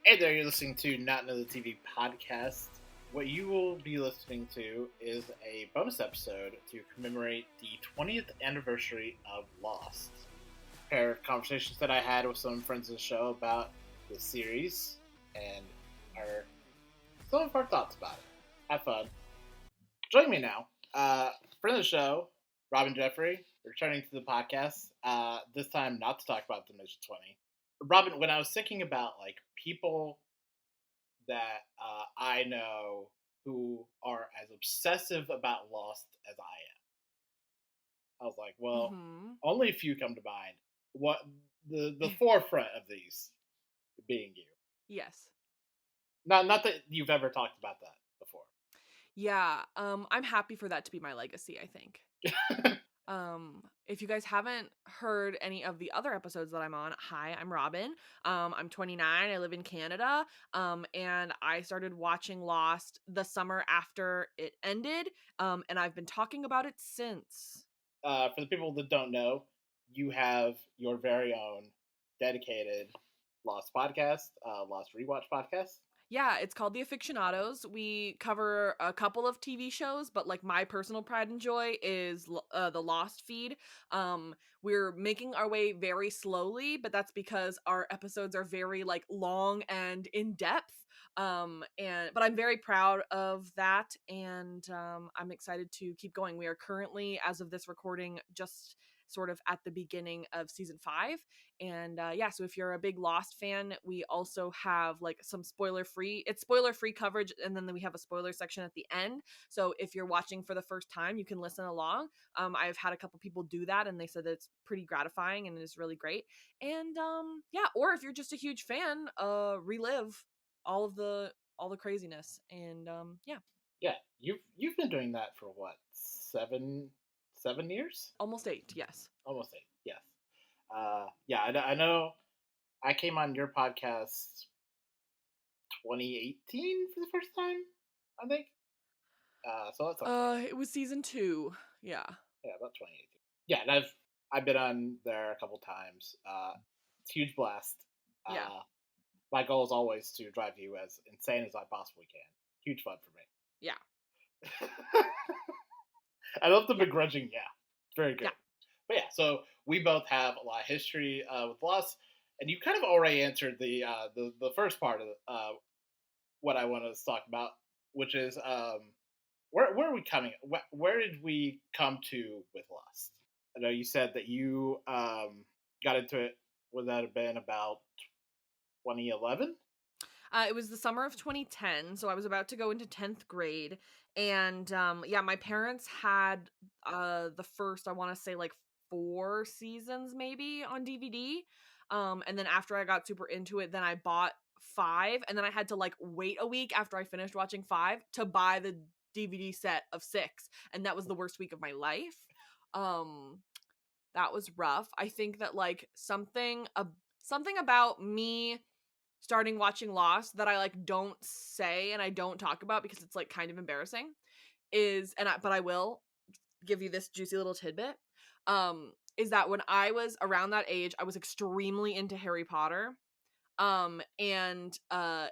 Hey there, you're listening to Not Another TV podcast. What you will be listening to is a bonus episode to commemorate the 20th anniversary of Lost. A pair of conversations that I had with some friends of the show about the series and some of our thoughts about it. Have fun. Joining me now, friend of the show, Robyn Jeffrey, returning to the podcast. This time not to talk about the Mission 20. Robyn, when I was thinking about people that I know who are as obsessive about Lost as I was like, well, Mm-hmm. only a few come to mind. What the forefront of these being you. Yes. Not that you've ever talked about that before. Yeah. I'm happy for that to be my legacy, I think. If you guys haven't heard any of the other episodes that I'm on, hi, I'm Robyn. I'm 29. I live in Canada. And I started watching Lost the summer after it ended. And I've been talking about it since. For the people that don't know, you have your very own dedicated Lost podcast, Lost Rewatch podcast. Yeah, it's called The Afictionados. We cover a couple of TV shows, but like my personal pride and joy is the Lost feed. We're making our way very slowly, but that's because our episodes are very like long and in depth. But I'm very proud of that, and I'm excited to keep going. We are currently, as of this recording, just sort of at the beginning of season 5. And yeah, so if you're a big Lost fan, we also have like some spoiler free coverage, and then we have a spoiler section at the end. So if you're watching for the first time, you can listen along. I've had a couple people do that, and they said that it's pretty gratifying and it's really great. And yeah, or if you're just a huge fan, relive all the craziness. And yeah, Yeah, you've been doing that for what, 7 years? almost 8. Yes. Almost 8. Yes. Yeah, I know. I came on your podcast 2018 for the first time, I think. So that's okay. It was season 2. Yeah. Yeah, about 2018. Yeah, and I've been on there a couple times. It's a huge blast. Yeah. My goal is always to drive you as insane as I possibly can. Huge fun for me. Yeah. I love the Yeah. begrudging. Yeah, very good. Yeah. But yeah, so we both have a lot of history with Lost, and you kind of already answered the first part of what I wanted to talk about, which is where are we coming? Where did we come to with Lost? I know you said that you got into it. Would that have been about 2011? It was the summer of 2010, so I was about to go into 10th grade, and yeah, my parents had the first, I want to say like 4 seasons maybe on DVD. And then after I got super into it, then I bought 5, and then I had to like wait a week after I finished watching 5 to buy the DVD set of 6, and that was the worst week of my life. Um that was rough. I think that like something about me starting watching Lost that I like don't say and I don't talk about because it's like kind of embarrassing is but I will give you this juicy little tidbit. Is that when I was around that age, I was extremely into Harry Potter. And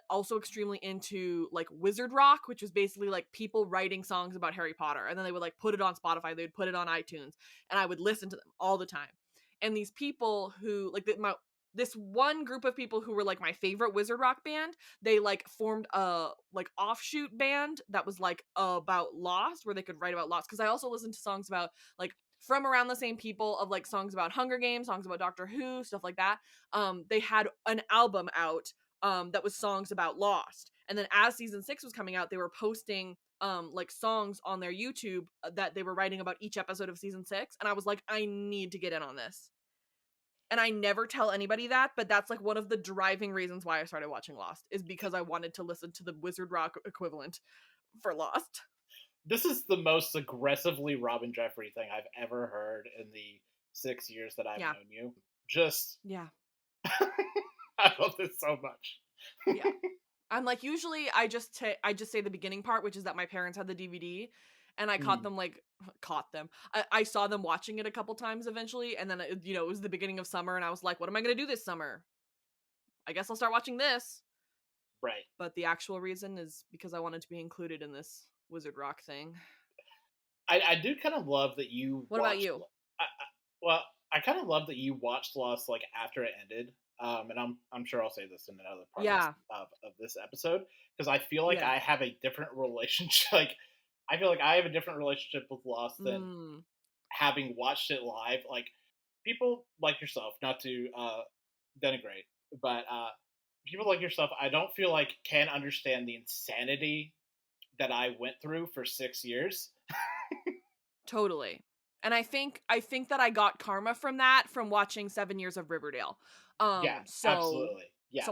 also extremely into like wizard rock, which was basically like people writing songs about Harry Potter, and then they would like put it on Spotify, they would put it on iTunes, and I would listen to them all the time. And these people who like this one group of people who were like my favorite wizard rock band, they like formed a like offshoot band that was like about Lost, where they could write about Lost, because I also listened to songs about like from around the same people of like songs about Hunger Games, songs about Doctor Who, stuff like that. They had an album out that was songs about Lost. And then as season 6 was coming out, they were posting like songs on their YouTube that they were writing about each episode of season 6. And I was like, I need to get in on this. And I never tell anybody that, but that's like one of the driving reasons why I started watching Lost, is because I wanted to listen to the Wizard Rock equivalent for Lost. This is the most aggressively Robyn Jeffrey thing I've ever heard in the 6 years that I've Yeah. known you. Just Yeah. I love this so much. Yeah. I'm like, usually I just say the beginning part, which is that my parents had the DVD, and I caught them. I saw them watching it a couple times eventually, and then it was the beginning of summer, and I was like, what am I gonna do this summer? I guess I'll start watching this. Right. But the actual reason is because I wanted to be included in this Wizard Rock thing. I do kind of love that you What about watched. you? Well, I kind of love that you watched Lost like after it ended. And I'm sure I'll say this in another part Yeah. of this episode, because I feel like Yeah. I have a different relationship. Like, I feel like I have a different relationship with Lost than Mm. having watched it live. Like, people like yourself, not to denigrate, but people like yourself, I don't feel like can understand the insanity that I went through for 6 years. Totally. And I think that I got karma from that from watching 7 years of Riverdale. Yeah, So absolutely. Yeah,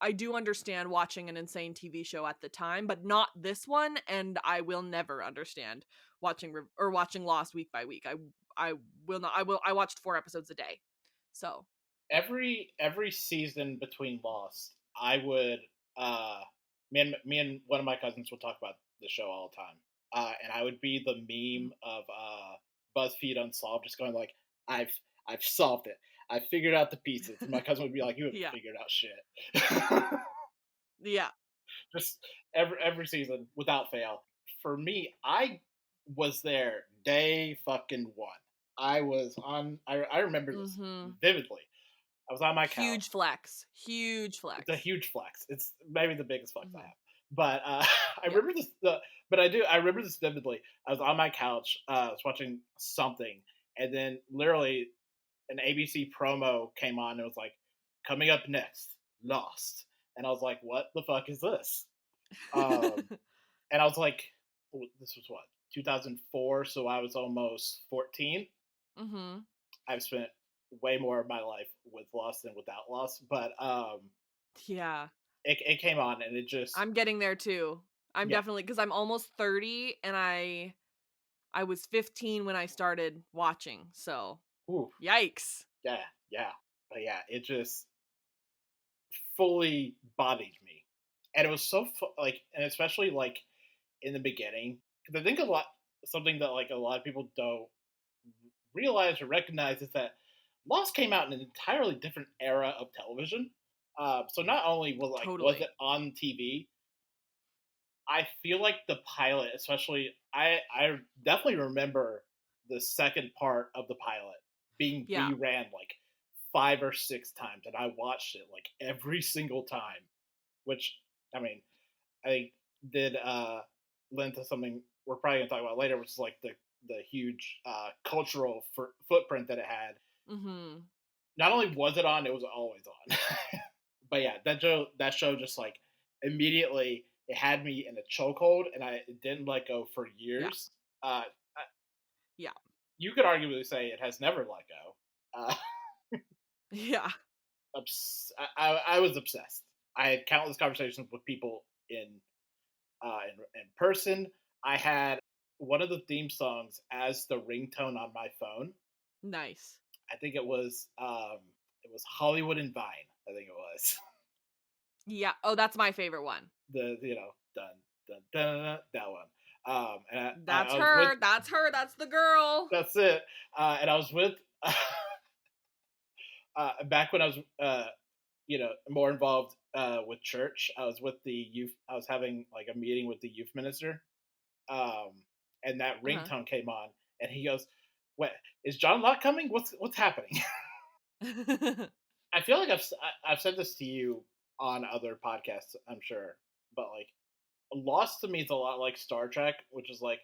I do understand watching an insane TV show at the time, but not this one, and I will never understand watching Lost week by week. I will not. I watched 4 episodes a day. So, every season between Lost, I would me and one of my cousins would talk about the show all the time, and I would be the mhm. meme of BuzzFeed Unsolved, just going like, I've I've solved it. I figured out the pieces. And my cousin would be like, "You haven't Yeah. figured out shit." Yeah. Just every season without fail. For me, I was there day fucking one. I was on. I remember this Mhm. vividly. I was on my Huge couch. flex. Huge It's a flex. huge flex. It's maybe the biggest flex I Mhm. have. But I Yeah. remember this. But I do. I remember this vividly. I was on my couch. I was watching something, and then literally an ABC promo came on. And it was like, coming up next, Lost, and I was like, what the fuck is this? Um, and I was like, this was what, 2004, so I was almost 14. Mhm. I've spent way more of my life with Lost than without Lost, but Yeah. it came on and it just, I'm getting there too. I'm yeah, definitely because I'm almost 30 and I was 15 when I started watching. So, oof, yikes. yeah, yeah, but yeah, it just fully bodied me, and it was so like, and especially like in the beginning, because I think a lot, something that like a lot of people don't realize or recognize is that Lost came out in an entirely different era of television. So not only was Totally. it on TV, I feel like the pilot, especially, I definitely remember the second part of the pilot being Yeah. reran like 5 or 6 times, and I watched it like every single time. Which, I mean, I think did lend to something we're probably gonna talk about later, which is like the huge cultural footprint that it had. Mhm. Not only was it on, it was always on. But yeah, that show just like immediately it had me in a chokehold, and I didn't let go for Yeah. years. Yeah. You could arguably say it has never let go. Yeah. I was obsessed. I had countless conversations with people in person. I had one of the theme songs as the ringtone on my phone. Nice. I think it was Hollywood and Vine. I think it was Yeah. Oh, that's my favorite one. the dun dun dun, dun, that one. And That's I was with her. That's her. That's the girl. that's it. And I was with back when I was more involved with church. I was with the youth. I was having like a meeting with the youth minister, um, and that Uh-huh. ringtone came on, and he goes, "What is John Locke coming? What's happening?" I feel like I've said this to you on other podcasts, I'm sure, but like Lost to me is a lot like Star Trek, which is like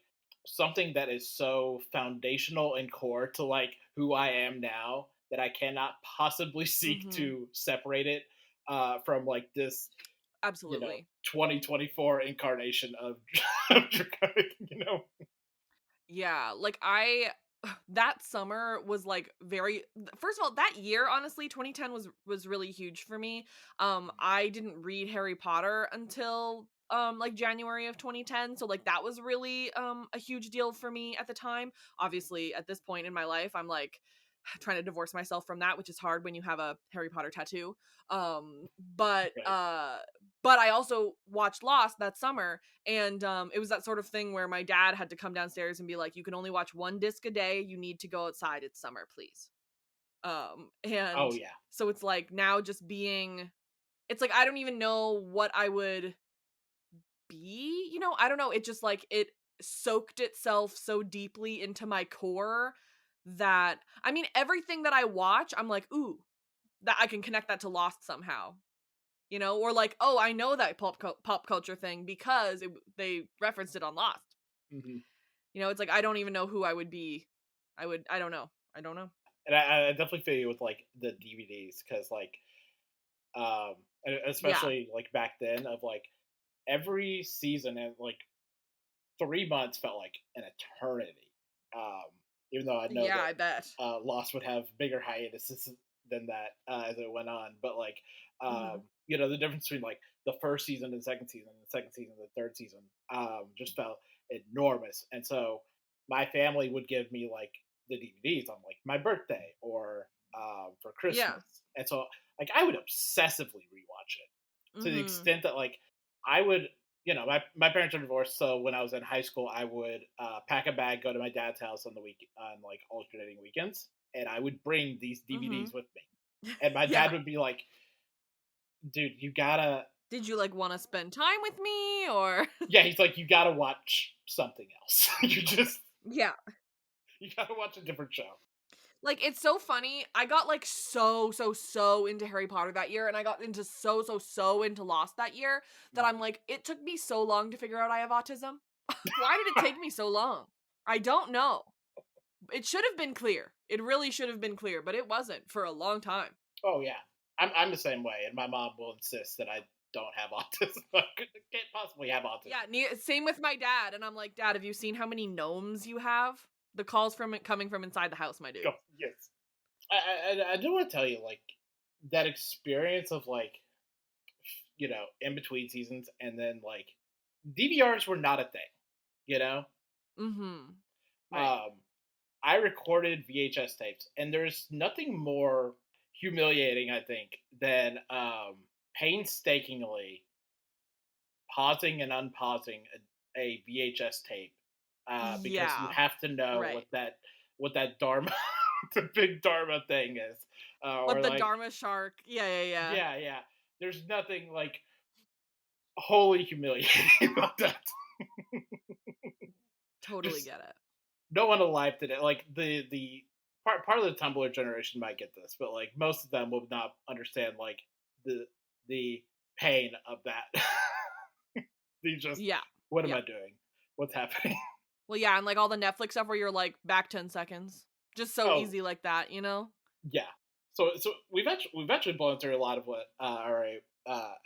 something that is so foundational and core to like who I am now that I cannot possibly seek Mhm. to separate it from like this, Absolutely. 2024 incarnation of, of Draconic, Yeah, like I that summer was like very first of all, that year honestly 2010 was really huge for me. I didn't read Harry Potter until like January of 2010, so like that was really a huge deal for me at the time. Obviously, at this point in my life, I'm like trying to divorce myself from that, which is hard when you have a Harry Potter tattoo. Um but Right. uh but I also watched Lost that summer, and it was that sort of thing where my dad had to come downstairs and be like, "You can only watch one disc a day. You need to go outside. It's summer, please." Oh And yeah. so it's like now just being it's like I don't even know what I would be, I don't know, it just like it soaked itself so deeply into my core that I mean everything that I watch, I'm like, "Ooh, that I can connect that to Lost somehow." Or like, "Oh, I know that pop culture thing because they referenced it on Lost." Hmm. It's like I don't even know who I would be. I don't know. I don't know. And I definitely feel you with like the DVDs because like um Yeah. especially like back then of like every season and like 3 months felt like an eternity. Um, Even though I know Yeah, that I bet. Lost would have bigger hiatuses than that as it went on, but like Mhm. the difference between like the first season and the second season and the third season just felt enormous. And so my family would give me like the DVDs on like my birthday or for Yeah. Christmas, and so like I would obsessively rewatch it to the Mhm. extent that like I would my parents are divorced, so when I was in high school, I would pack a bag, go to my dad's house on the week on like alternating weekends, and I would bring these DVDs Mhm. with me. And my Yeah. dad would be like, "Dude, you gotta," Did you like want to spend time with me or yeah, he's like, "You gotta watch something else. Yeah. You gotta watch a different show." Like it's so funny. I got like so into Harry Potter that year and I got into so into Lost that year that I'm like it took me so long to figure out I have autism. Why did it take me so long? I don't know. It should have been clear. It really should have been clear, but it wasn't for a long time. Oh yeah, I'm the same way, and my mom will insist that I don't have autism. I can't possibly have autism. Yeah, same with my dad and I'm like, "Dad, have you seen how many gnomes you have?" The calls from it coming from inside the house, my dude. Go yes. I do want to tell you like that experience of like in between seasons, and then like DVRs were not a thing. You know, Mhm. Right. um, I recorded VHS tapes, and there's nothing more humiliating, I think, than painstakingly pausing and unpausing a VHS tape because you Yeah. have to know Right. what that Dharma, the big Dharma thing is, What or the like Dharma shark. Yeah, yeah, yeah. yeah. There's nothing like wholly humiliating about that. Totally Just get it. no one alive today. Like the part of the Tumblr generation might get this, but like most of them will not understand like the the pain of that. They just, Yeah. what am Yeah. I doing? What's happening? Well, yeah, and like all the Netflix stuff where you're like back 10 seconds. Just so Oh easy like that, you know? yeah. So we've actually blown through a lot of what already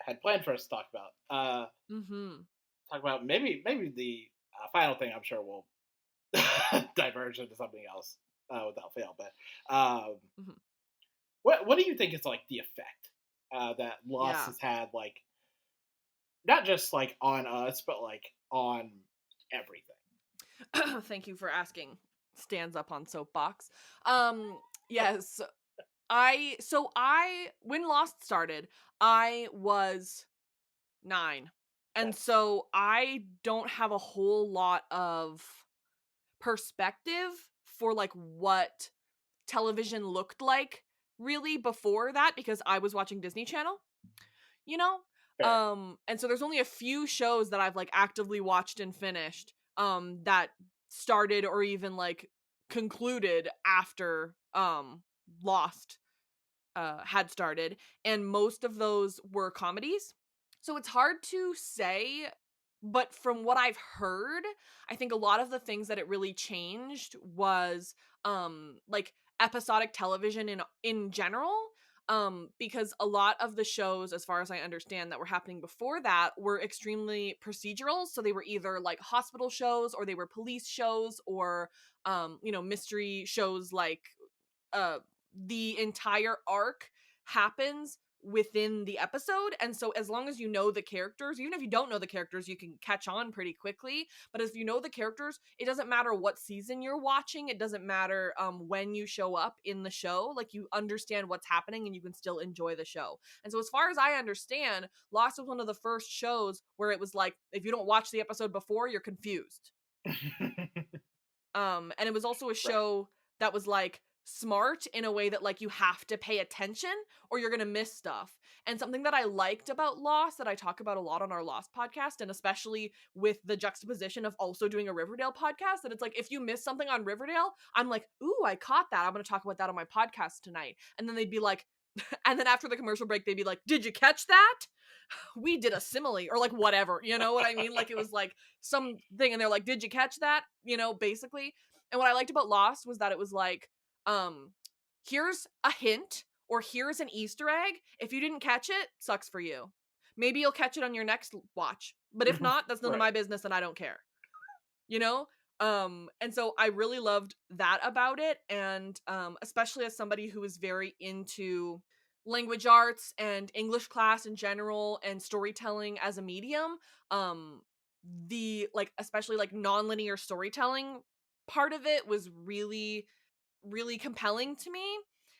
had planned for us to talk about. Mhm. Talk about maybe the final thing. I'm sure we'll diverge into something else without fail. But Mhm. what do you think is like the effect that Lost Yeah. has had, like not just like on us, but like on everything? Thank you for asking. Stands up on soapbox. Yes. I when Lost started, I was 9. And That's so I don't have a whole lot of perspective for like what television looked like really before that because I was watching Disney Channel, you know? fair. And so there's only a few shows that I've like actively watched and finished that started or even like concluded after Lost had started, and most of those were comedies. So it's hard to say, but from what I've heard, I think a lot of the things that it really changed was like episodic television in general. Because a lot of the shows, as far as I understand, that were happening before that were extremely procedural. So they were either like hospital shows or they were police shows or mystery shows like uh the entire arc happens within the episode, and so as long as you know the characters, even if you don't know the characters, you can catch on pretty quickly. But if you know the characters, it doesn't matter what season you're watching, it doesn't matter when you show up in the show, like you understand what's happening and you can still enjoy the show. And so as far as I understand, Lost was one of the first shows where it was like if you don't watch the episode before, you're confused. And it was also a Right. show that was like smart in a way that like you have to pay attention or you're gonna miss stuff. And something that I liked about Lost that I talk about a lot on our Lost podcast, and especially with the juxtaposition of also doing a Riverdale podcast, that it's like if you miss something on Riverdale, I'm like, ooh, I caught that, I'm gonna talk about that on my podcast tonight. And then they'd be like, and then after the commercial break they'd be like, did you catch that? We did a simile, or like whatever, you know what I mean? Like it was like something, and they're like, did you catch that, basically. And what I liked about Lost was that it was like, here's a hint, or here's an Easter egg. If you didn't catch it, sucks for you. Maybe you'll catch it on your next watch, but if not, that's none of Right. my business and I don't care, you know. And so I really loved that about it. And especially as somebody who is very into language arts and English class in general and storytelling as a medium, the like especially like non-linear storytelling part of it was really really compelling to me.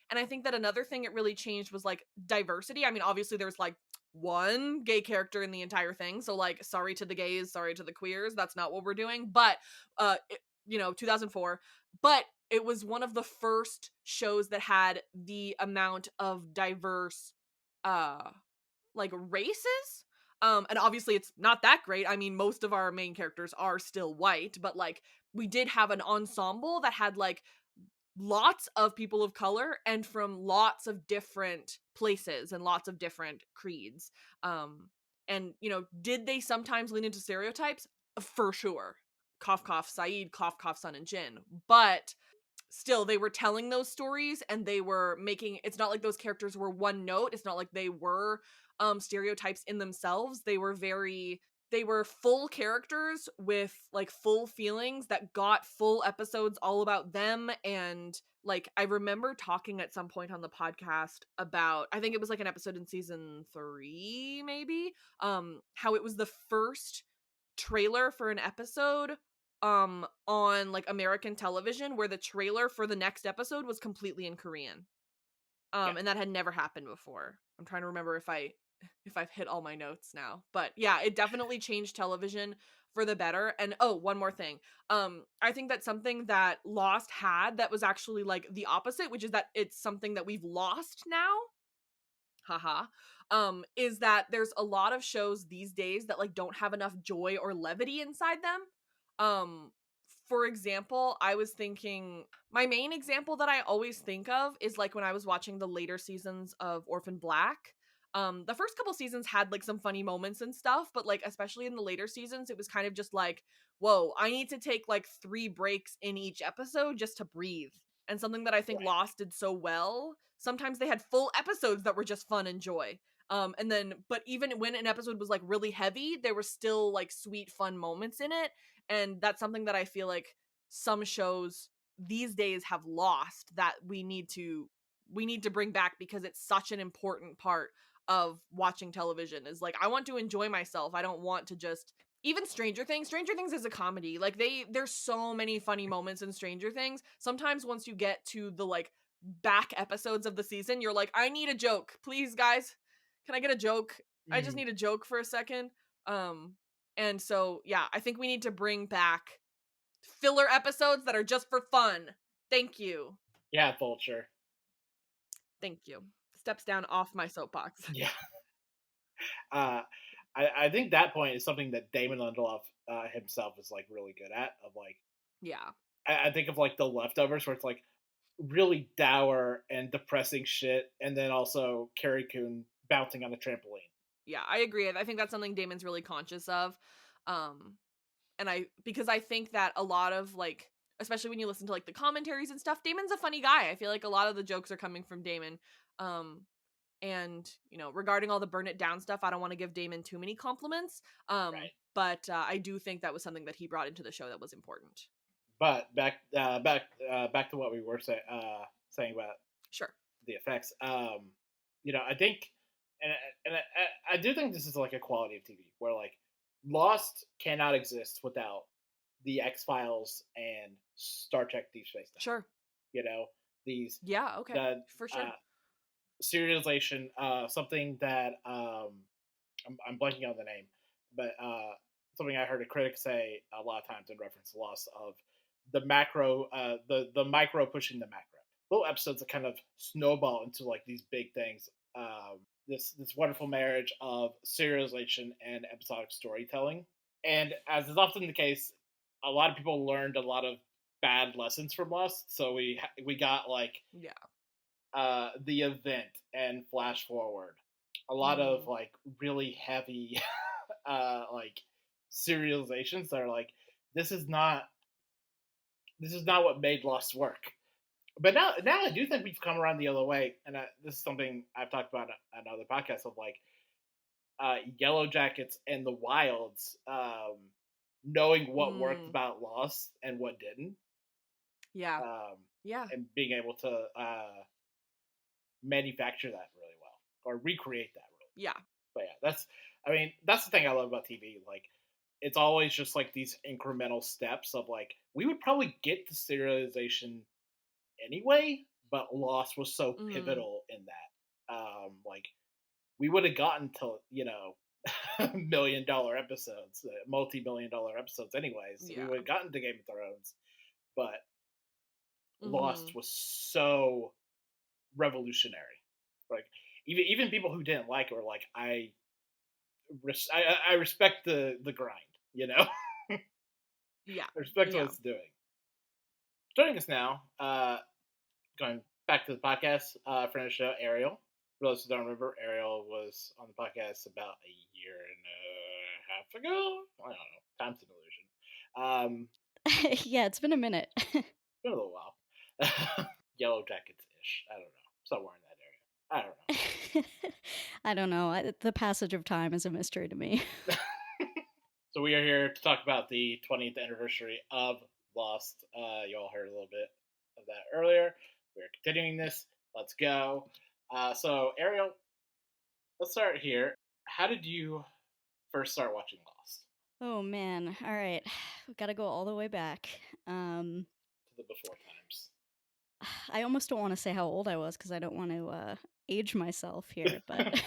And I think that another thing it really changed was like diversity. I mean, obviously there's like one gay character in the entire thing, so like sorry to the gays, sorry to the queers, that's not what we're doing. But 2004, but it was one of the first shows that had the amount of diverse uh like races. And obviously it's not that great. I mean, most of our main characters are still white, but like we did have an ensemble that had like lots of people of color and from lots of different places and lots of different creeds. And did they sometimes lean into stereotypes? For sure. Cough cough Saeed, cough cough Sun and Jin. But still, they were telling those stories and they were making, it's not like those characters were one note. It's not like they were stereotypes in themselves. They were full characters with like full feelings that got full episodes all about them. And like I remember talking at some point on the podcast about, I think it was like an episode in season 3 maybe, how it was the first trailer for an episode on like American television where the trailer for the next episode was completely in Korean. Yeah. And that had never happened before. I'm trying to remember if I've hit all my notes now. But yeah, it definitely changed television for the better. And oh, one more thing. I think that's something that Lost had that was actually like the opposite, which is that it's something that we've lost now. Haha. Is that there's a lot of shows these days that like don't have enough joy or levity inside them. For example, I was thinking my main example that I always think of is like when I was watching the later seasons of Orphan Black. The first couple seasons had like some funny moments and stuff, but like especially in the later seasons, it was kind of just like, whoa, I need to take like 3 breaks in each episode just to breathe. And something that I think Right. Lost did so well, sometimes they had full episodes that were just fun and joy. And then, but even when an episode was like really heavy, there were still like sweet, fun moments in it. And that's something that I feel like some shows these days have lost that we need to bring back because it's such an important part of watching television. Is like I want to enjoy myself. I don't want to just even Stranger Things is a comedy. Like there's so many funny moments in Stranger Things. Sometimes once you get to the like back episodes of the season, you're like, I need a joke. Please guys, can I get a joke? I just need a joke for a second. And so yeah, I think we need to bring back filler episodes that are just for fun. Thank you. Yeah, Vulture. Thank you. Steps down off my soapbox. Yeah. I think that point is something that Damon Lindelof himself is like really good at. Of like, Yeah. I think of like The Leftovers, where it's like really dour and depressing shit, and then also Carrie Coon bouncing on a trampoline. Yeah, I agree. I think that's something Damon's really conscious of. And because I think that a lot of like, especially when you listen to like the commentaries and stuff, Damon's a funny guy. I feel like a lot of the jokes are coming from Damon. And regarding all the burn it down stuff, I don't want to give Damon too many compliments. Right. But I do think that was something that he brought into the show that was important. But back to what we were saying about Sure. the effects. I think, and I do think this is like a quality of TV where like Lost cannot exist without the X-Files and Star Trek Deep Space Nine. Sure. These Yeah. Okay. For sure. Serialization, something that I'm blanking on the name, but something I heard a critic say a lot of times in reference to Lost of the macro, the micro pushing the macro. little episodes that kind of snowball into like these big things. This wonderful marriage of serialization and episodic storytelling. And as is often the case, a lot of people learned a lot of bad lessons from Lost. So we got like Yeah. the event and flash forward, a lot of like really heavy like serializations that are like this is not what made Lost work. But now I do think we've come around the other way, and this is something I've talked about on other podcasts of like Yellow Jackets and the Wilds, knowing what worked about Lost and what didn't. Yeah. And being able to manufacture that really well or recreate that really well. Yeah. But yeah, that's the thing I love about TV. Like, it's always just like these incremental steps of like we would probably get to serialization anyway, but Lost was so pivotal in that. Like we would have gotten to $1 million episodes, multi-million-dollar episodes, anyways. Yeah. We would have gotten to Game of Thrones, but Lost was so revolutionary. Like even people who didn't like it were like, I respect the grind, Yeah. I respect what it's doing. Joining us now, going back to the podcast, friend of the show, Ariel. For those who don't remember, Ariel was on the podcast about a year and a half ago. I don't know. Time's an illusion. Yeah, it's been a minute. Been a little while. Yellow Jackets-ish. I don't know. Somewhere in that area. I don't know. I don't know. The passage of time is a mystery to me. So we are here to talk about the 20th anniversary of Lost. You all heard a little bit of that earlier. We're continuing this. Let's go. So Ariel, let's start here. How did you first start watching Lost? Oh man! All right, we've got to go all the way back to the before times. I almost don't want to say how old I was because I don't want to age myself here, but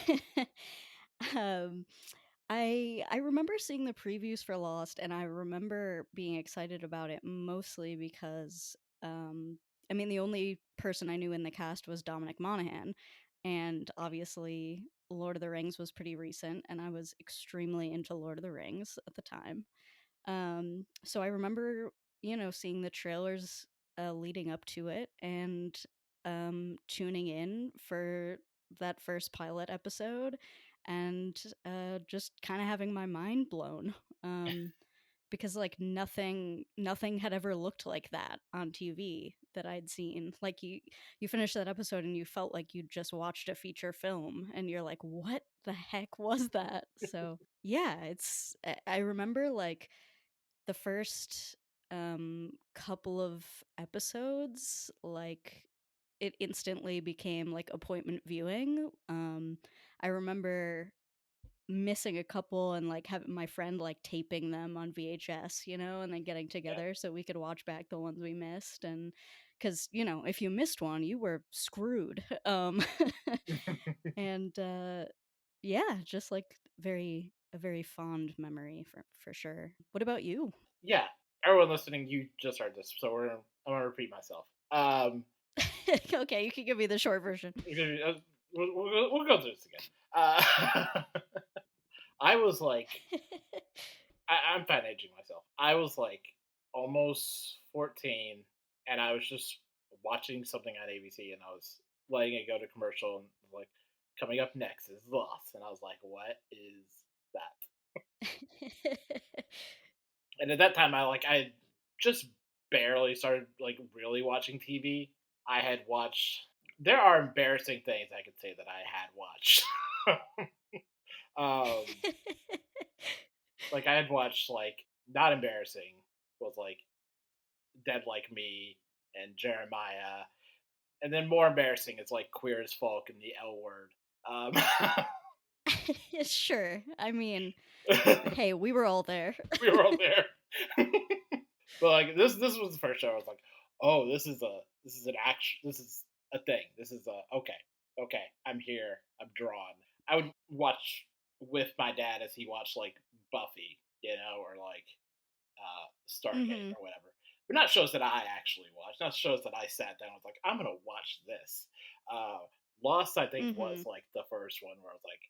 I remember seeing the previews for Lost, and I remember being excited about it mostly because the only person I knew in the cast was Dominic Monaghan, and obviously Lord of the Rings was pretty recent, and I was extremely into Lord of the Rings at the time. So I remember, seeing the trailers leading up to it and tuning in for that first pilot episode and just kind of having my mind blown. Because like nothing had ever looked like that on TV that I'd seen. Like you finished that episode and you felt like you just watched a feature film and you're like, what the heck was that? So yeah, I remember like the first couple of episodes, like it instantly became like appointment viewing. I remember missing a couple and like having my friend like taping them on VHS, and then getting together so we could watch back the ones we missed. And because if you missed one, you were screwed. And yeah, just like a very fond memory for sure. What about you? Yeah, everyone listening, you just heard this, so I'm gonna repeat myself. Okay, you can give me the short version. We'll go through this again. I was like, I'm fine aging myself. I was like almost 14, and I was just watching something on ABC, and I was letting it go to commercial, and like, coming up next is Lost, and I was like, what is that? And at that time, I just barely started like really watching TV. I had watched. There are embarrassing things I could say that I had watched. Like I had watched like not embarrassing was like Dead Like Me and Jeremiah, and then more embarrassing is like Queer as Folk and the L Word. Sure. I mean, hey, we were all there. We were all there. But like this was the first show I was like, oh, this is an action, this is a thing. This is okay, I'm here, I'm drawn. I would watch with my dad as he watched like Buffy, or like Stargate or whatever. not shows that I actually watched, not shows that I sat down and was like, I'm gonna watch this. Uh, Lost, I think, was Mm-hmm. like the first one where I was like,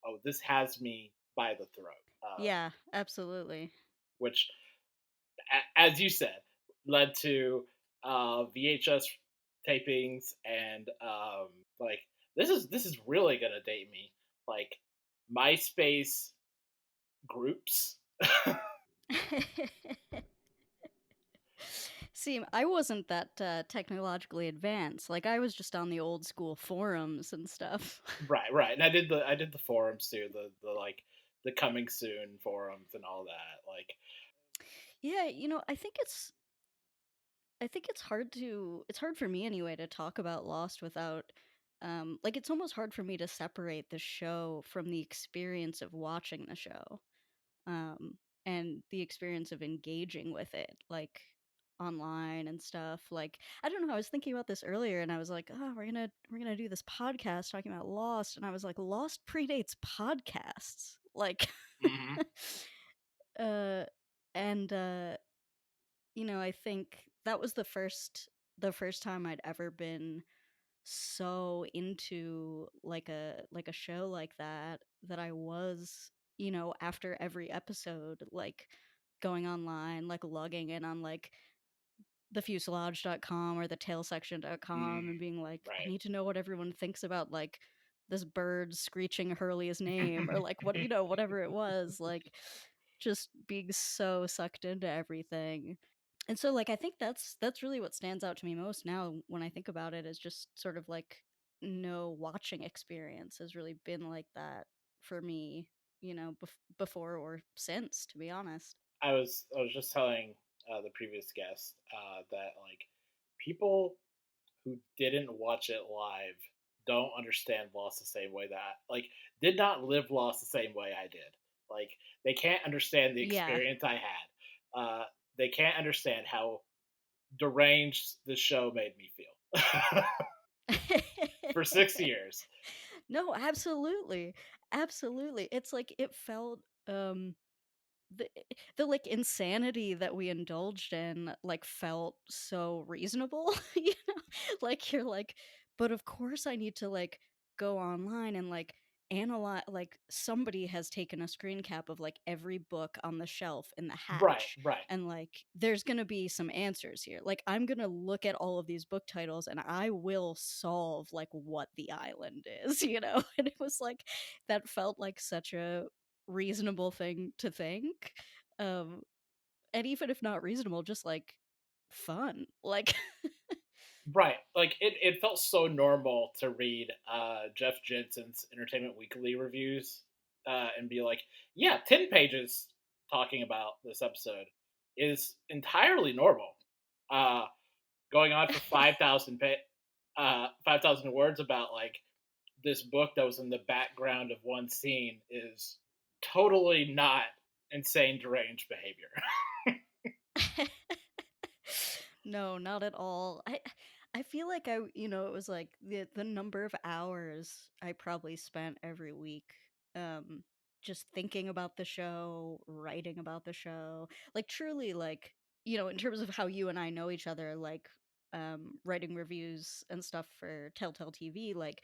oh, this has me by the throat. Yeah, absolutely. Which, as you said, led to VHS tapings and like this is really gonna date me. Like MySpace groups. See, I wasn't that technologically advanced. Like, I was just on the old school forums and stuff. Right. And I did the forums too, the like the coming soon forums and all that. Like Yeah, I think it's hard for me anyway to talk about Lost without like it's almost hard for me to separate the show from the experience of watching the show. Um and the experience of engaging with it like online and stuff. Like I don't know, I was thinking about this earlier and I was like, "Oh, we're going to do this podcast talking about Lost." And I was like, "Lost predates podcasts." Like mhm. uh and I think that was the first time I'd ever been so into like a show like that I was, after every episode like going online, like logging in on like thefuselage.com or the tailsection.com and being like, I Right. need to know what everyone thinks about like this bird screeching Hurley's name or like whatever it was, like just being so sucked into everything. And so like I think that's really what stands out to me most now when I think about it, is just sort of like no watching experience has really been like that for me, before or since, to be honest. I was just telling the previous guest that like people who didn't watch it live don't understand Lost the same way that like did not live Lost the same way I did. Like they can't understand the Yeah. experience I had. They can't understand how deranged the show made me feel for 6 years. No, absolutely. Absolutely. It's like it felt the the like insanity that we indulged in like felt so reasonable. Like you're like, but of course I need to like go online and like analyze, like somebody has taken a screen cap of like every book on the shelf in the Right, hatch, right, and like there's gonna be some answers here. Like I'm gonna look at all of these book titles and I will solve like what the island is, and it was like that felt like such a reasonable thing to think. um and even if not reasonable, just like fun, like right. Like it felt so normal to read Jeff Jensen's Entertainment Weekly reviews and be like, yeah, 10 pages talking about this episode is entirely normal. Uh, Going on for 5,000 words about like this book that was in the background of one scene is totally not insane deranged behavior. no, not at all. I feel like it was like the number of hours I probably spent every week um just thinking about the show, writing about the show, like truly, like in terms of how you and I know each other, like writing reviews and stuff for Telltale TV, like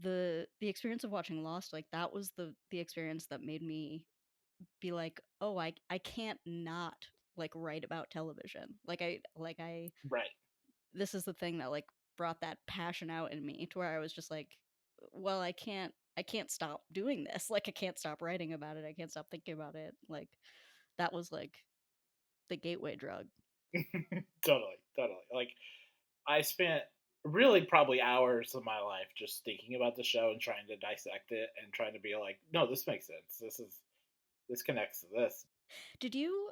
the experience of watching Lost, like that was the experience that made me be like, oh, I can't not like write about television. Like I Right. this is the thing that like brought that passion out in me to where I was just like, well, I can't stop doing this. Like I can't stop writing about it. I can't stop thinking about it. Like that was like the gateway drug. Totally. Like I spent really probably hours of my life just thinking about the show and trying to dissect it and trying to be like, no, this makes sense. This connects to this. Did you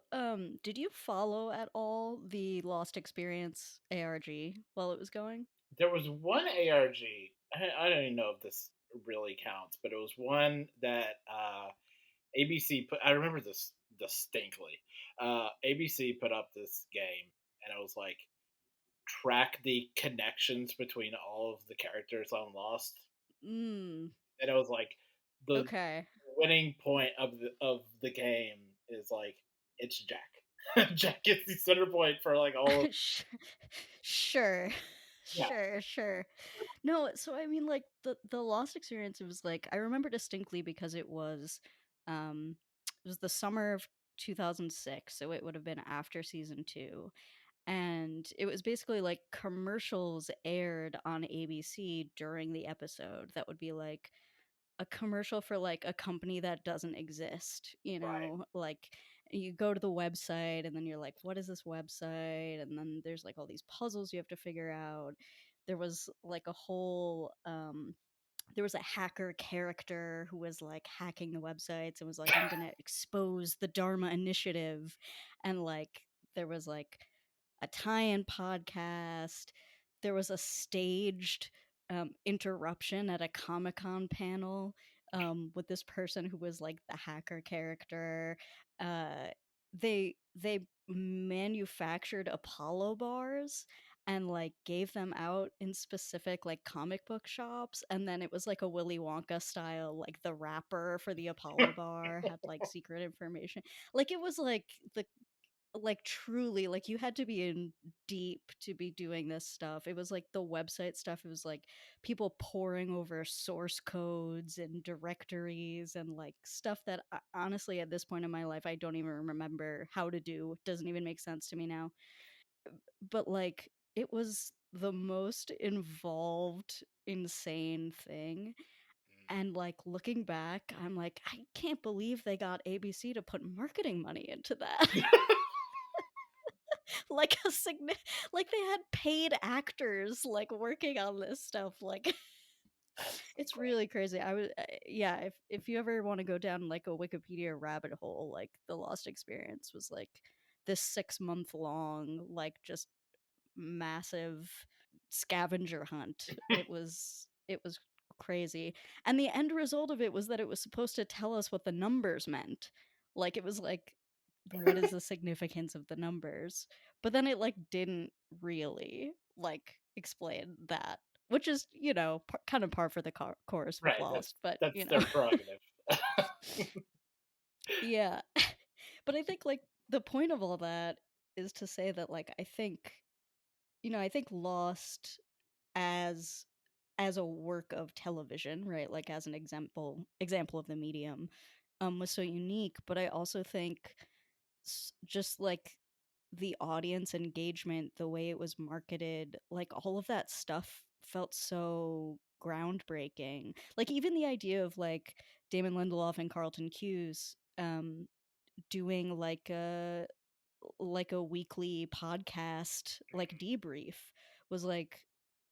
follow at all the Lost Experience ARG while it was going? There was one ARG. I don't even know if this really counts, but it was one that ABC put. I remember this distinctly. ABC put up this game, and it was like track the connections between all of the characters on Lost, Mm, and it was like the okay. winning point of the game is like it's Jack. Jack is the center point for like all of Sure. yeah. Sure. No, so I mean, like the Lost experience, it was like I remember distinctly because um, it was the summer of 2006, so it would have been after season 2, and it was basically like commercials aired on ABC during the episode. That would be like a commercial for like a company that doesn't exist, Right. like you go to the website and then you're like, what is this website? And then there's like all these puzzles you have to figure out. There was like a whole there was a hacker character who was like hacking the websites and was like, I'm gonna expose the Dharma Initiative. And like there was like a tie-in podcast. There was a staged interruption at a Comic-Con panel with this person who was like the hacker character. Uh, they manufactured Apollo bars and like gave them out in specific like comic book shops, and then it was like a Willy Wonka style, like the wrapper for the Apollo bar had like secret information. Like it was like the like truly like you had to be in deep to be doing this stuff. It was like the website stuff, it was like people poring over source codes and directories and like stuff that honestly at this point in my life I don't even remember how to do. It doesn't even make sense to me now. But like it was the most involved insane thing, and like looking back I'm like, I can't believe they got ABC to put marketing money into that. Like like they had paid actors like working on this stuff, like it's really crazy. I was yeah, if you ever want to go down like a Wikipedia rabbit hole, like the Lost experience was like this 6-month long like just massive scavenger hunt. It was crazy. And the end result of it was that it was supposed to tell us what the numbers meant. Like it was like, what is the significance of the numbers? But then it like didn't really like explain that, which is, kind of par for the course with Right. Lost, but That's their prerogative. yeah. But I think like the point of all that is to say that like I think Lost as as a work of television, right? Like as an example of the medium, was so unique. But I also think just like the audience engagement, the way it was marketed, like all of that stuff felt so groundbreaking. Like even the idea of like Damon Lindelof and Carlton Cuse doing like a weekly podcast like debrief was like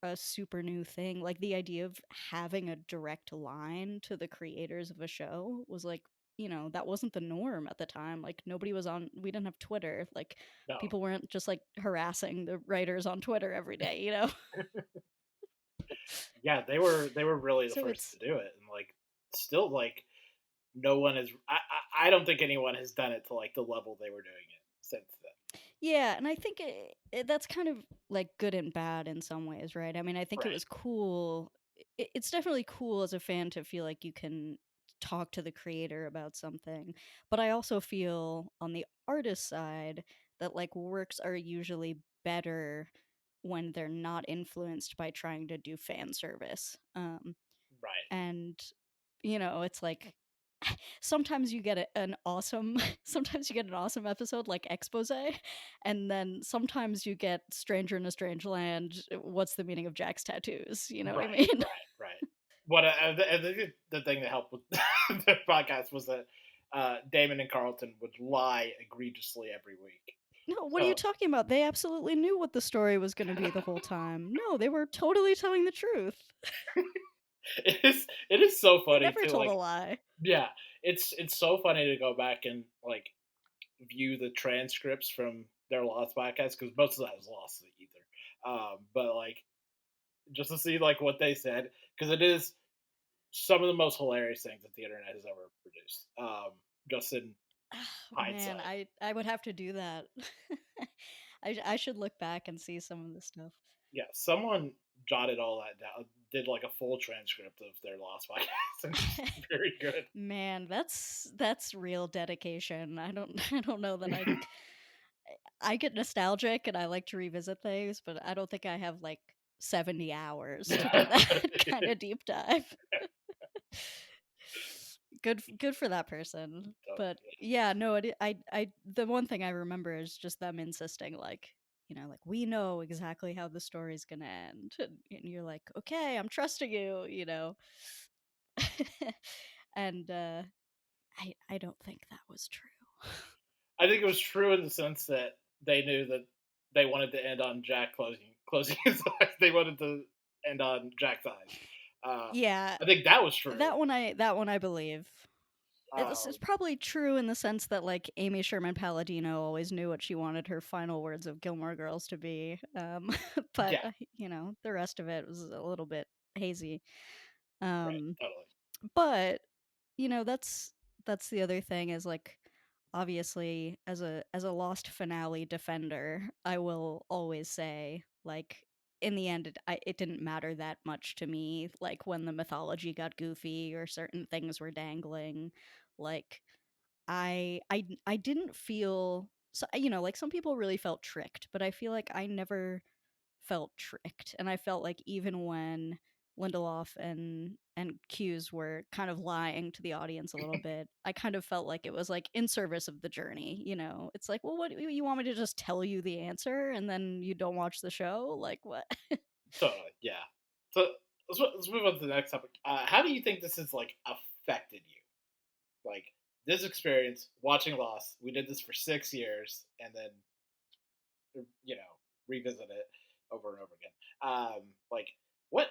a super new thing. Like the idea of having a direct line to the creators of a show was like, that wasn't the norm at the time. Like nobody was on, we didn't have Twitter. Like No. people weren't just like harassing the writers on Twitter every day, Yeah, they were really the So first it's to do it, and like still like no one is. I don't think anyone has done it to like the level they were doing it since then. Yeah, and I think that's kind of like good and bad in some ways, right? I mean, I think it Right. was cool. It's definitely cool as a fan to feel like you can talk to the creator about something. But I also feel on the artist side that like works are usually better when they're not influenced by trying to do fan service. Right. And it's like sometimes you get an awesome sometimes you get an awesome episode like expose, and then sometimes you get stranger in a strange land, what's the meaning of Jack's tattoos, you know what I Right. mean? Right. What I think the thing that helped with the podcast was that Damon and Carlton would lie egregiously every week. No, what are you So talking about? They absolutely knew what the story was going to be the whole time. No, they were totally telling the truth. it is so They funny never to told a like lie. yeah, it's so funny to go back and like view the transcripts from their Lost podcast because most of that is lost in the ether. But like just to see like what they said because it is some of the most hilarious things that the internet has ever produced. Just in Man, hindsight. I would have to do that. I should look back and see some of the stuff. Yeah, someone jotted all that down, did like a full transcript of their Lost podcast, and it's very good. Man, that's real dedication. I don't I don't know that I I get nostalgic and I like to revisit things, but I don't think I have like 70 hours to do that kind of deep dive. Good for that person. But yeah, no, the one thing I remember is just them insisting, like, like, we know exactly how the story's gonna end, and you're like, okay, I'm trusting you, and I don't think that was true. I think it was true in the sense that they knew that they wanted to end on Jack closing his eyes. They wanted to end on Jack's eyes. Yeah, I think that was true. that one I believe. It's Um, probably true in the sense that, like, Amy Sherman Palladino always knew what she wanted her final words of Gilmore Girls to be. But yeah, the rest of it was a little bit hazy. right, Um, totally. but that's the other thing is, like, obviously as a Lost finale defender, I will always say, like, in the end it didn't matter that much to me, like, when the mythology got goofy or certain things were dangling. Like, I didn't feel so, like, some people really felt tricked, but I feel like I never felt tricked, and I felt like even when Lindelof and Hughes were kind of lying to the audience a little bit, I kind of felt like it was, like, in service of the journey. It's like, well, what, you want me to just tell you the answer and then you don't watch the show? Like, what? Totally, yeah. So let's move on to the next topic. How do you think this has like affected you? Like this experience watching Lost. We did this for 6 years, and then revisit it over and over again. Like what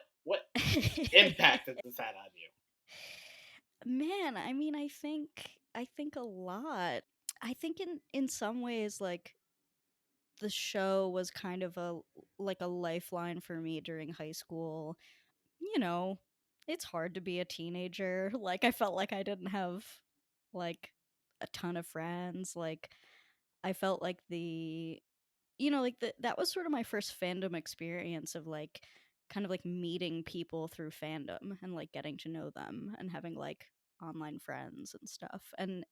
impact has this had on you? Man, I mean, I think a lot. I think in some ways, like, the show was kind of a lifeline for me during high school. You know, it's hard to be a teenager. Like, I felt like I didn't have, like, a ton of friends. Like, I felt like that was sort of my first fandom experience of, like, kind of like meeting people through fandom and, like, getting to know them and having, like, online friends and stuff. And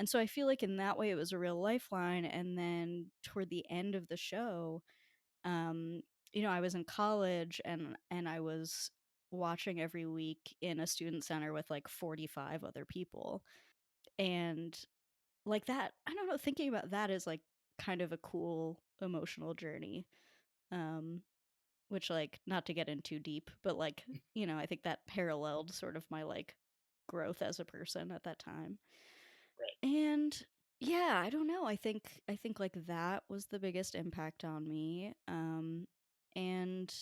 so I feel like in that way it was a real lifeline. And then toward the end of the show, um I was in college, and I was watching every week in a student center with, like, 45 other people. And, like, that, I don't know, thinking about that is, like, kind of a cool emotional journey. um which, like, not to get in too deep, but, like, I think that paralleled sort of my, like, growth as a person at that time. Right. And yeah, I don't know, I think like that was the biggest impact on me. And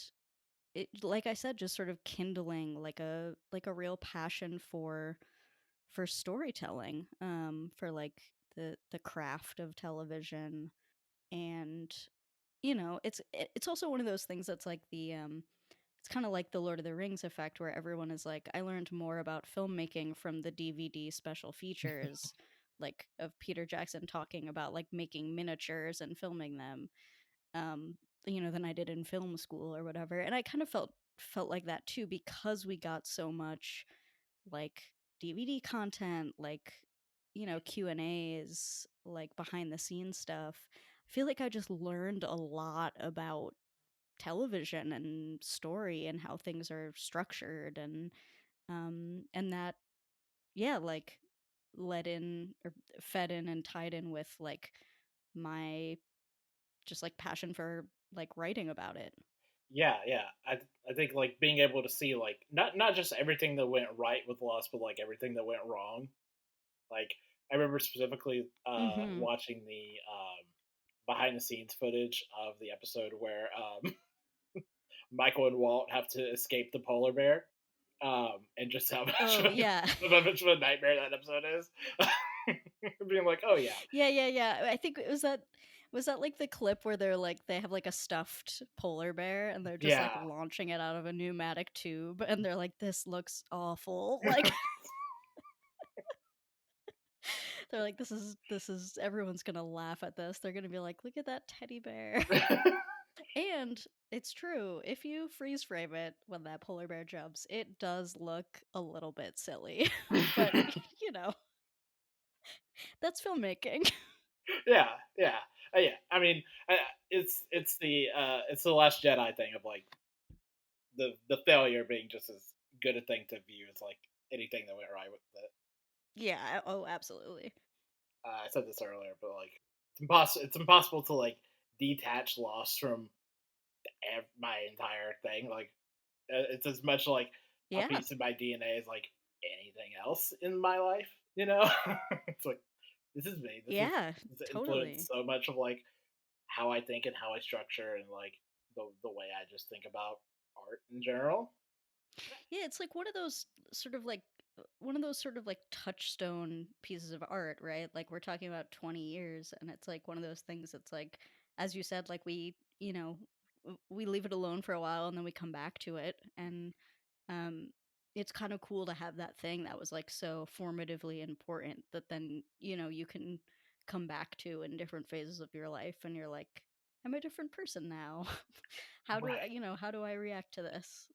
it, like I said, just sort of kindling, like a real passion for storytelling, for, like, the craft of television. And it's also one of those things that's like it's kind of like the Lord of the Rings effect, where everyone is like, I learned more about filmmaking from the DVD special features, like, of Peter Jackson talking about, like, making miniatures and filming them, um than I did in film school or whatever. And I kind of felt like that too, because we got so much, like, DVD content, like, Q&As, like, behind the scenes stuff. I feel like I just learned a lot about television and story and how things are structured. And that, yeah, like, led in or fed in and tied in with, like, my just, like, passion for, like, writing about it. Yeah, yeah. I think like being able to see like not just everything that went right with Lost, but like everything that went wrong. Like I remember specifically Mhm. watching the behind the scenes footage of the episode where Michael and Walt have to escape the polar bear, and just how much Oh, yeah. how much of a nightmare that episode is. Being like, oh yeah, Yeah. I think it was that like the clip where they have, like, a stuffed polar bear and they're just, like, yeah. launching it out of a pneumatic tube, and they're like, this looks awful. Like, they're like, this is everyone's gonna laugh at this. They're gonna be like, look at that teddy bear. And it's true. If you freeze frame it when that polar bear jumps, it does look a little bit silly. But, you know, that's filmmaking. Yeah, yeah. Yeah, I mean, it's the Last Jedi thing of like the failure being just as good a thing to view as like anything that went right with it. Yeah. Oh, absolutely. I said this earlier, but like it's impossible to like detach Lost from my entire thing. Like it's as much like a Yeah. piece of my DNA as like anything else in my life. You know, it's like this is me. Yeah. This Totally. influenced so much of like how I think and how I structure and like the way I just think about art in general. Yeah, it's like sort of like one of those sort of like touchstone pieces of art, right? Like we're talking about 20 years and it's like one of those things that's like as you said like we leave it alone for a while and then we come back to it and um it's kind of cool to have that thing that was like so formatively important that then, you can come back to in different phases of your life and you're like I'm a different person now. Right, How do I react to this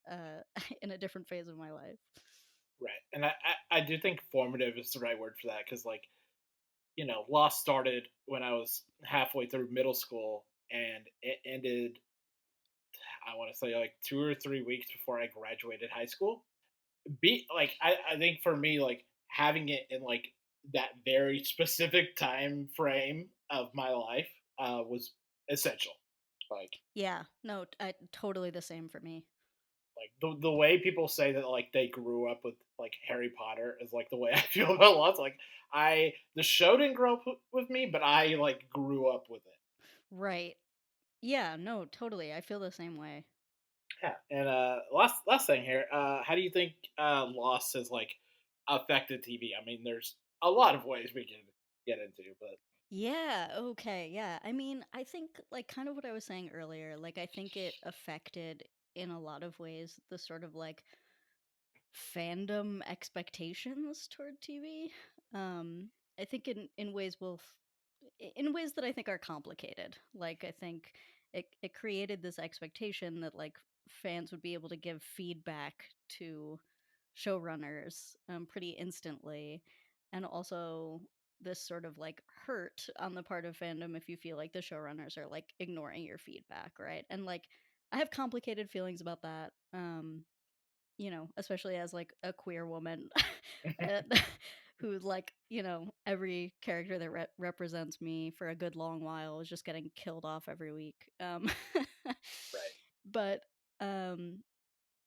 in a different phase of my life? right, and I do think formative is the right word for that because like Lost started when I was halfway through middle school and it ended I want to say like 2 or 3 weeks before I graduated high school. I think for me like having it in like that very specific time frame of my life was essential. Like Yeah, no, totally the same for me. like the way people say that like they grew up with like Harry Potter is like the way I feel about Lost. Like the show didn't grow up with me, but I like grew up with it. Right. Yeah, no, totally. I feel the same way. Yeah, and last thing here, how do you think Lost has like affected TV? I mean, there's a lot of ways we can get into, but Yeah, okay. Yeah. I mean, I think like kind of what I was saying earlier, like I think it affected in a lot of ways the sort of like fandom expectations toward TV. Um I think in ways in ways that I think are complicated. Like I think it created this expectation that like fans would be able to give feedback to showrunners pretty instantly, and also this sort of like hurt on the part of fandom if you feel like the showrunners are like ignoring your feedback, right? And like I have complicated feelings about that. Especially as like a queer woman and who's like, every character that represents me for a good long while is just getting killed off every week. right, But um,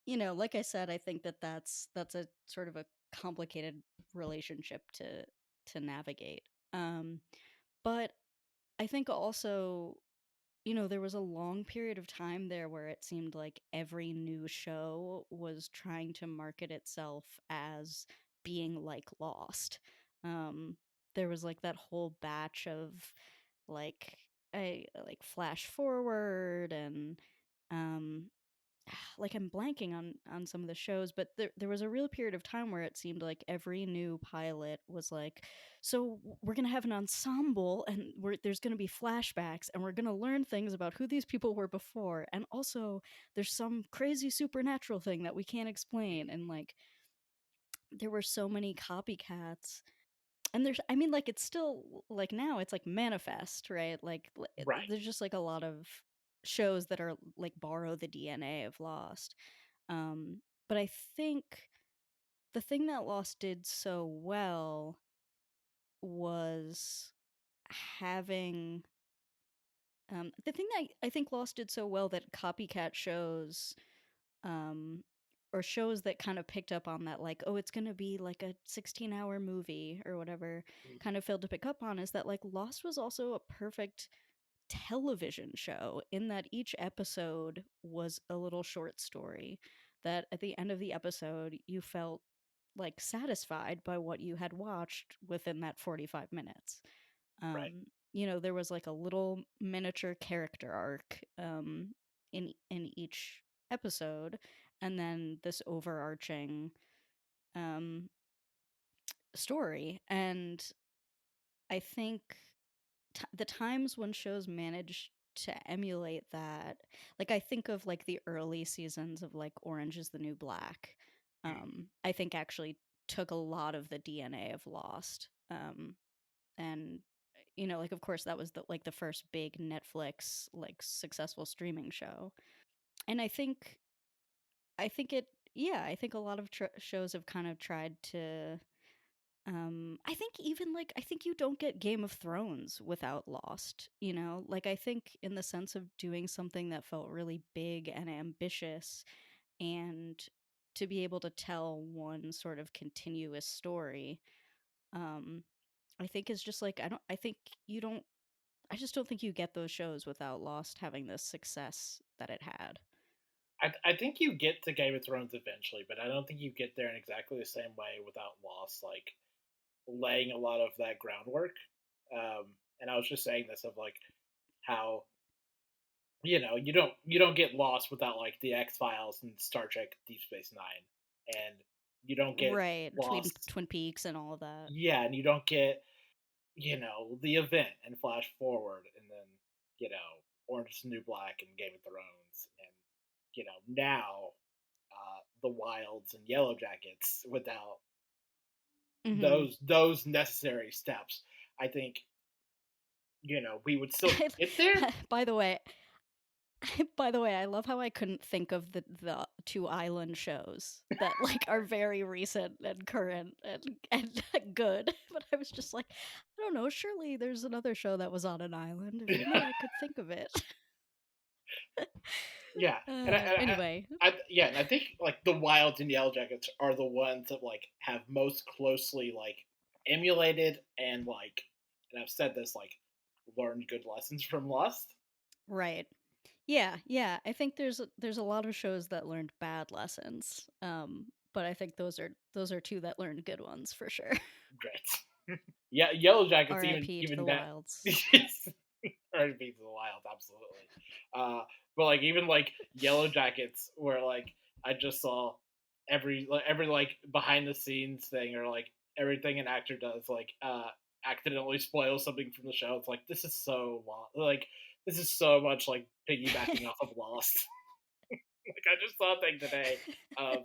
like I said, I think that that's a sort of a complicated relationship to navigate. Um, but I think also there was a long period of time there where it seemed like every new show was trying to market itself as being like Lost. Um, there was like that whole batch of like I like Flash Forward and um like I'm blanking on some of the shows, but there was a real period of time where it seemed like every new pilot was like, so we're gonna have an ensemble, and there's gonna be flashbacks, and we're gonna learn things about who these people were before, and also there's some crazy supernatural thing that we can't explain, and like there were so many copycats. And there's, I mean, like it's still like now it's like Manifest, right? Like right, there's just like a lot of shows that are like borrow the DNA of Lost. Um, but I think the thing that Lost did so well was having the thing that I think Lost did so well that copycat shows um or shows that kind of picked up on that like oh it's going to be like a 16-hour movie or whatever kind of failed to pick up on is that like Lost was also a perfect television show in that each episode was a little short story that at the end of the episode you felt like satisfied by what you had watched within that 45 minutes. right, There was like a little miniature character arc in each episode, and then this overarching um story. And I think the times when shows manage to emulate that, like I think of like the early seasons of like Orange is the New Black, I think actually took a lot of the DNA of Lost, and like of course that was the first big Netflix like successful streaming show. And I think it yeah, I think a lot of shows have kind of tried to I think even like I think you don't get Game of Thrones without Lost, you know? Like I think in the sense of doing something that felt really big and ambitious, and to be able to tell one sort of continuous story, um I think is just like I think you don't I just don't think you get those shows without Lost having the success that it had. I think you get to Game of Thrones eventually, but I don't think you get there in exactly the same way without Lost, like laying a lot of that groundwork. And I was just saying this of like how you don't get Lost without like the X Files and Star Trek Deep Space Nine, and you don't get Right, between Lost. Twin Peaks and all of that. Yeah, and you don't get the event and Flash Forward, and then Orange is the New Black and Game of Thrones, and now the Wilds and Yellow Jackets without Mhm. those necessary steps. I think we would still get there. By the way, I love how I couldn't think of the two island shows that like are very recent and current and good. But I was just like, I don't know. Surely there's another show that was on an island. If only I could think of it. Yeah, and Anyway, yeah, and I think like the Wilds and Yellow Jackets are the ones that like have most closely like emulated and like, and I've said this, like learned good lessons from Lost. right. Yeah, yeah. I think there's a lot of shows that learned bad lessons. But I think those are two that learned good ones for sure. Great. Yeah, Yellow Jackets R.I.P. to even the that. Wilds. R.I.P. to the Wild, absolutely. But like even like Yellow Jackets, where like I just saw every like behind the scenes thing, or like everything an actor does, like accidentally spoil something from the show. It's like this is so like this is so much like piggybacking off of Lost. Like I just saw a thing today of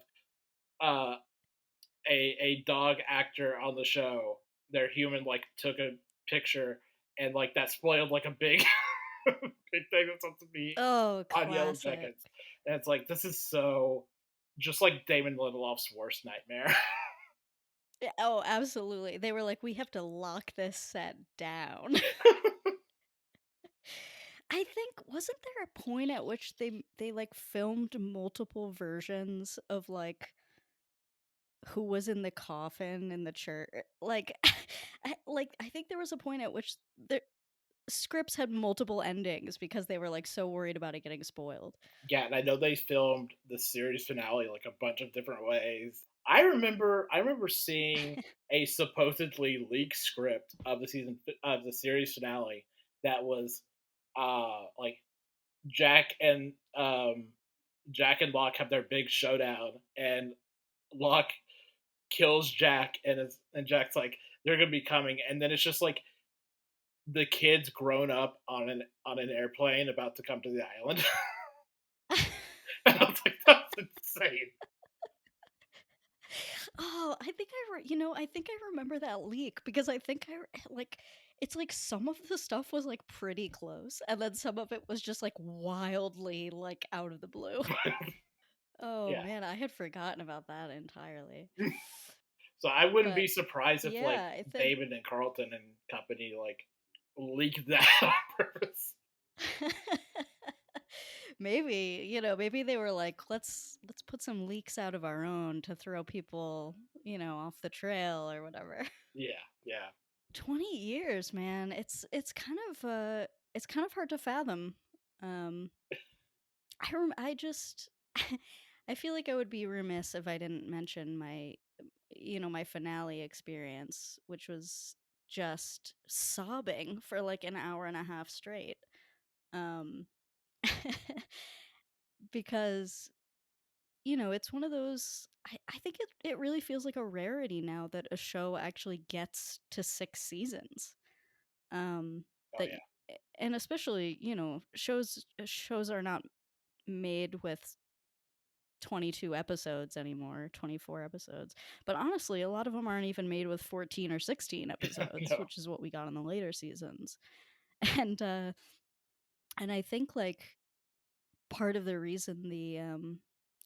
uh a dog actor on the show. Their human like took a picture, and like that spoiled like a big big thing that's supposed to be Oh, on Yellow classic. Jackets. And it's like this is so just like Damon Lindelof's worst nightmare. Oh, absolutely. They were like, we have to lock this set down. I think wasn't there a point at which they like filmed multiple versions of like who was in the coffin in the church? Like, I think there was a point at which the scripts had multiple endings because they were like so worried about it getting spoiled. Yeah, and I know they filmed the series finale like a bunch of different ways. I remember seeing a supposedly leaked script of the series finale that was like Jack and Jack and Locke have their big showdown, and Locke kills Jack, and Jack's like they're gonna be coming, and then it's just like the kids grown up on an airplane about to come to the island. And I was like, that's insane. Oh, I think I think I remember that leak because I think like it's like some of the stuff was like pretty close and then some of it was just like wildly like out of the blue. Oh Yeah. man, I had forgotten about that entirely. So I wouldn't be But surprised if like yeah, I think David and Carlton and company like leaked that on purpose. maybe, maybe they were like, let's put some leaks out of our own to throw people, off the trail or whatever. Yeah, yeah. 20 years, man. It's kind of hard to fathom. Um I just I feel like I would be remiss if I didn't mention my finale experience, which was just sobbing for like an hour and a half straight. Um because it's one of those I think it really feels like a rarity now that a show actually gets to 6 seasons. Um Oh that yeah. and especially, shows are not made with 22 episodes anymore, 24 episodes. But honestly, a lot of them aren't even made with 14 or 16 episodes, No. which is what we got in the later seasons. And I think like part of the reason the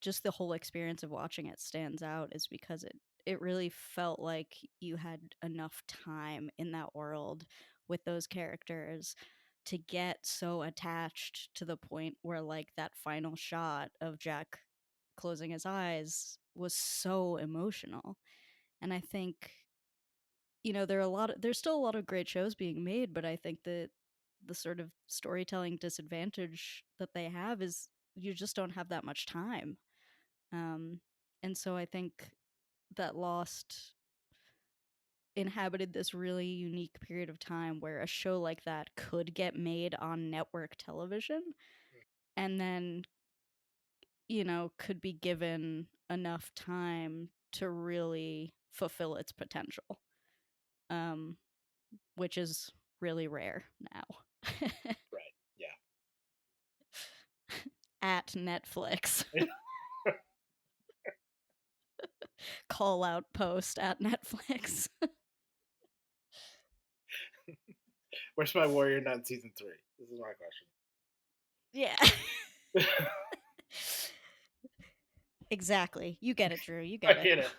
just the whole experience of watching it stands out is because it really felt like you had enough time in that world with those characters to get so attached to the point where like that final shot of Jack closing his eyes was so emotional. And I think, you know, there's still a lot of great shows being made, but I think that the sort of storytelling disadvantage that they have is you just don't have that much time. And so I think that Lost inhabited this really unique period of time where a show like that could get made on network television and then, you know, could be given enough time to really fulfill its potential, um, which is really rare now. Right. Yeah. At Netflix. Call out post at Netflix. Where's my warrior not in season 3? This is my question. Yeah. Exactly. You get it, Drew. You I get get it. it.